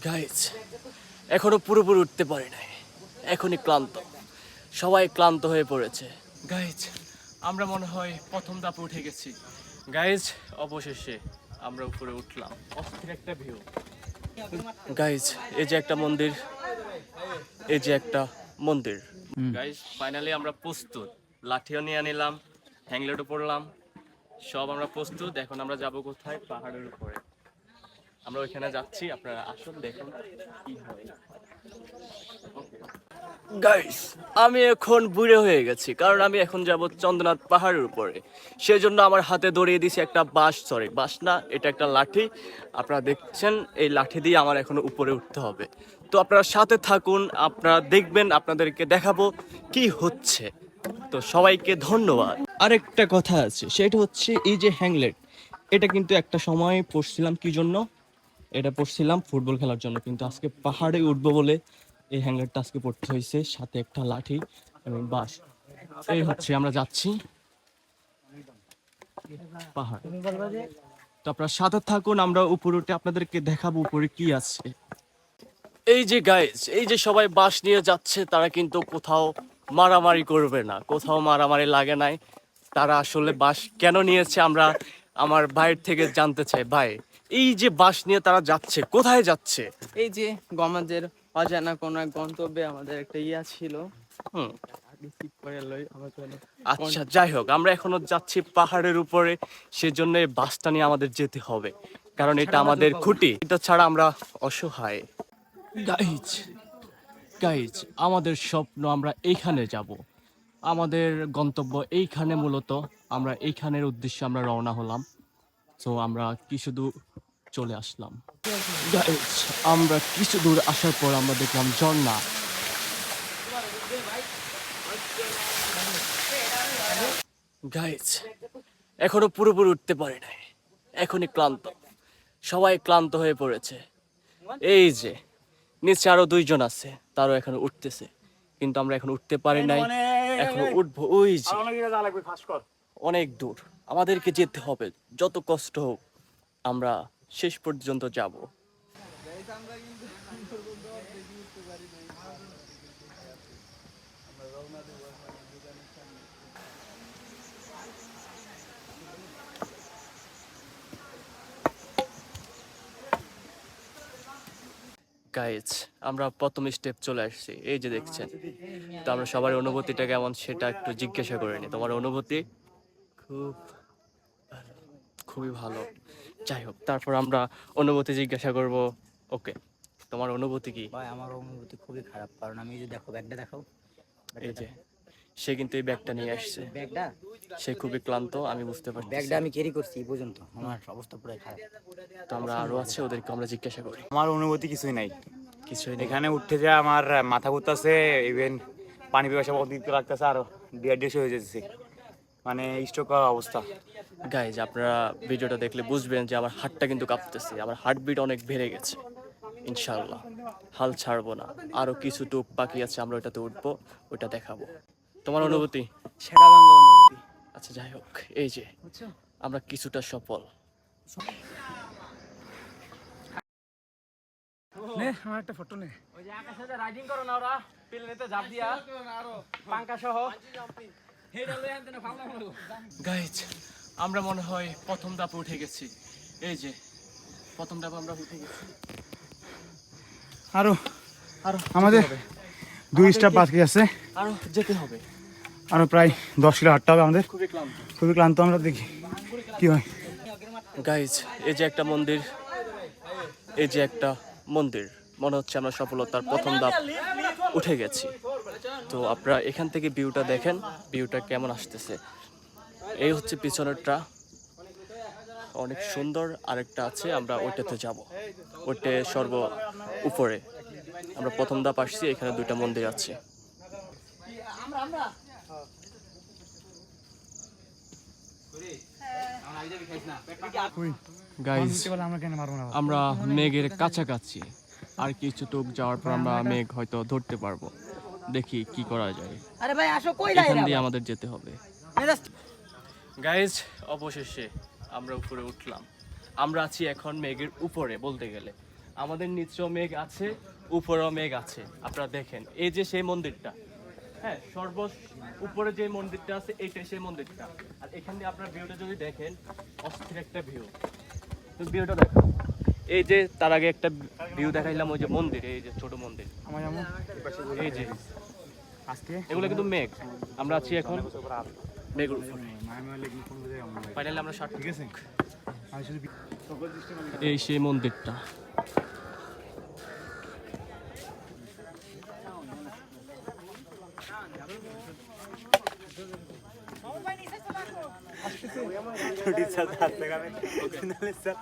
Guys এখনো পুরোপুরি উঠতে পারি নাই, এখনই ক্লান্ত, সবাই ক্লান্ত হয়ে পড়েছে। গাইজ আমরা মনে হয় প্রথম ধাপে উঠে গেছি। গাইজ অবশেষে আমরা উপরে উঠলাম, অস্থির একটা ভিউ। গাইজ এই যে একটা মন্দির, এই যে একটা মন্দির। গাইজ ফাইনালি আমরা প্রস্তুত, লাঠিও নিয়ে নিলাম, হ্যাংলেটও পড়লাম, সব আমরা প্রস্তুত। এখন আমরা যাব কোথায়? পাহাড়ের উপরে। আমরা ওইখানে যাচ্ছি, আপনারা আসুন দেখুন কি হয়। গাইস আমি এখন বুড়ো হয়ে গেছি, কারণ আমি এখন যাব চন্দ্রনাথ পাহাড়ের উপরে। সেজন্য আমার হাতে ধরিয়ে দিয়েছি একটা বাঁশ, সরি বাঁশ না, এটা একটা লাঠি। আপনারা দেখছেন এই লাঠি দিয়ে আমার এখন উপরে উঠতে হবে। তো আপনারা সাথে থাকুন, আপনারা দেখবেন, আপনাদেরকে দেখাবো কি হচ্ছে। তো সবাইকে ধন্যবাদ। আরেকটা কথা আছে, সেটা হচ্ছে এই যে হ্যাংলেট, এটা কিন্তু একটা সময় পড়ছিলাম কি জন্য, এটা পড়ছিলাম ফুটবল খেলার জন্য, কিন্তু আজকে পাহাড়ে উঠবো বলে এই হ্যাঙ্গারটা আজকে পড়তে হয়েছে, সাথে একটা লাঠি এবং বাঁশ। এই হচ্ছে আমরা যাচ্ছি পাহাড়। তো আপনারা সাথে থাকুন, আমরা উপরে উঠে আপনাদেরকে দেখাবো উপরে কি আছে। এই যে গাইজ, এই যে সবাই বাঁশ নিয়ে যাচ্ছে, তারা কিন্তু কোথাও মারামারি করবে না, কোথাও মারামারি লাগে নাই। তারা আসলে বাঁশ কেন নিয়েছে আমরা আমার ভাইয়ের থেকে জানতে চাই। ভাই, এই যে বাঁশ নিয়ে তারা যাচ্ছে, কোথায় যাচ্ছে? এই যে আমাদের অজানা কোন এক গন্তব্যে আমাদের একটা ইয়া ছিল। হুম, আচ্ছা যাই হোক, আমরা এখনো যাচ্ছি পাহাড়ের উপরে, সেজন্য এই বাসটা নিয়ে আমাদের যেতে হবে, কারণ এটা আমাদের খুঁটি, এটা ছাড়া আমরা অসহায়। গাইজ গাইজ আমাদের স্বপ্ন, আমরা এইখানে যাব, আমাদের গন্তব্য এইখানে। মূলত আমরা এইখানের উদ্দেশ্যে আমরা রওনা হলাম। তো আমরা কিছু দূর চলে আসলাম। গাইজ আমরা কিছু দূর আসার পর আমরা দেখলাম ঝর্ণা। গাইজ এখনো পুরোপুরি উঠতে পারি নাই, এখনই ক্লান্ত, সবাই ক্লান্ত হয়ে পড়েছে। এই যে নিচে আরো দুইজন আছে, তারও এখনো উঠতেছে, কিন্তু আমরা এখন উঠতে পারি নাই, এখনো উঠবো। ওই যে অনেক দূর আমাদেরকে যেতে হবে, যত কষ্ট হোক আমরা শেষ পর্যন্ত যাব। গাইজ আমরা প্রথম স্টেপ চলে আসছি, এই যে দেখছেন। তো আমরা সবার অনুভূতিটা কেমন সেটা একটু জিজ্ঞাসা করে নি। তোমার অনুভূতি? খুব ভালো, খুবই ভালো। যাই হোক, তারপর আমরা অনুভূতি জিজ্ঞাসা করব। ওকে, তোমার অনুভূতি কি? ভাই আমার অনুভূতি খুবই খারাপ, কারণ আমি যে দেখো ব্যাগটা দেখাও, এই যে সে কিন্তু এই ব্যাগটা নিয়ে আসছে, ব্যাগটা সে খুবই ক্লান্ত, আমি বুঝতে পারছি। ব্যাগটা আমি ক্যারি করছি এই পর্যন্ত, আমার অবস্থা পুরো খারাপ। তো আমরা আরো আছে, ওদেরকে আমরা জিজ্ঞাসা করি। আমার অনুভূতি কিছুই নাই, কিছুই নেই। এখানে উঠতে যা আমার মাথা ঘুরতেছে, ইভেন পানি পিপাসা বহুত দিতে লাগতেছে, আর ডিহাইড্রেশন হয়ে যাচ্ছে, মানে স্ট্রোক করার অবস্থা। গাইজ আপনারা ভিডিওটা দেখলে বুঝবেন যে আমার হার্টটা কিন্তু কাঁপতেছে, আমার হার্টবিট অনেক বেড়ে গেছে। ইনশাআল্লাহ হাল ছাড়বো না, আরো কিছু টুক বাকি আছে, আমরা ওইটাতে উঠবো, ওইটা দেখাবো। তোমার অনুভূতি? সেটা ভাঙ্গা অনুভূতি। আচ্ছা যাই হোক, এই যে আমরা কিছুটা সফল। নে আমার একটা ফটো নে। ওই যে আকাশে রাইডিং করো না ওরা, প্লেনেতে ঝাঁপ দিয়া পাঙ্কা সহ হেডা লই আনতে না ফাউলা হলো। গাইজ আমরা মনে হয় প্রথম ধাপে উঠে গেছি, এই যে প্রথম ধাপে আমরা উঠে গেছি। আরো আরো আমাদের যেতে হবে, দুই স্টেপ বাকি আছে, আরো যেতে হবে। আরো প্রায় 10 কিলো হাঁটতে হবে আমাদের। খুবই ক্লান্ত। খুবই ক্লান্ত, আমরা দেখি কি হয়। গাইজ এই যে একটা মন্দির, এই যে একটা মন্দির, মনে হচ্ছে আমরা সফলতার প্রথম ধাপ উঠে গেছি। তো আপনারা এখান থেকে ভিউটা দেখেন, ভিউটা কেমন আসতেছে। এই হচ্ছে পিছনেরটা, অনেক সুন্দর। আরেকটা আছে, আমরা ওইটাতে যাব, ওইটা সর্ব উপরে। আমরা প্রথম ধাপ আসছি, এখানে দুইটা মন্দির আছে। গাইজ আমরা কেন মারবো না? আমরা মেঘের কাছাকাছি, আর কিছুটুক যাওয়ার পর আমরা মেঘ হয়তো ধরতে পারবো। দেখি কি করা যায়, আরে ভাই আসো, কই এখান দিয়ে আমাদের যেতে হবে। গাইজ অবশেষে আমরা উপরে উঠলাম, আমরা আছি এখন মেঘের উপরে বলতে গেলে। আমাদের নিচেও মেঘ আছে, উপরেও মেঘ আছে। আপনারা দেখেন, এই যে সেই মন্দিরটা, হ্যাঁ, উপরে যে মন্দিরটা আছে এইটাই সেই মন্দিরটা। আর এখান দিয়ে আপনার ভিউটা যদি দেখেন, অস্থির একটা ভিউ। তো ভিউটা দেখো, এই যে তার আগে একটা ভিউ দেখাইলাম, ওই যে মন্দির, এই যে ছোট মন্দির, আমার যেমন এই যে আজকে এগুলো কিন্তু মেঘ। আমরা আছি এখন মেঘের উপরে। ফাইনালি আমরা ষাট, ঠিক আছে আমি শুধু এই সেই মন্দিরটা। স্যার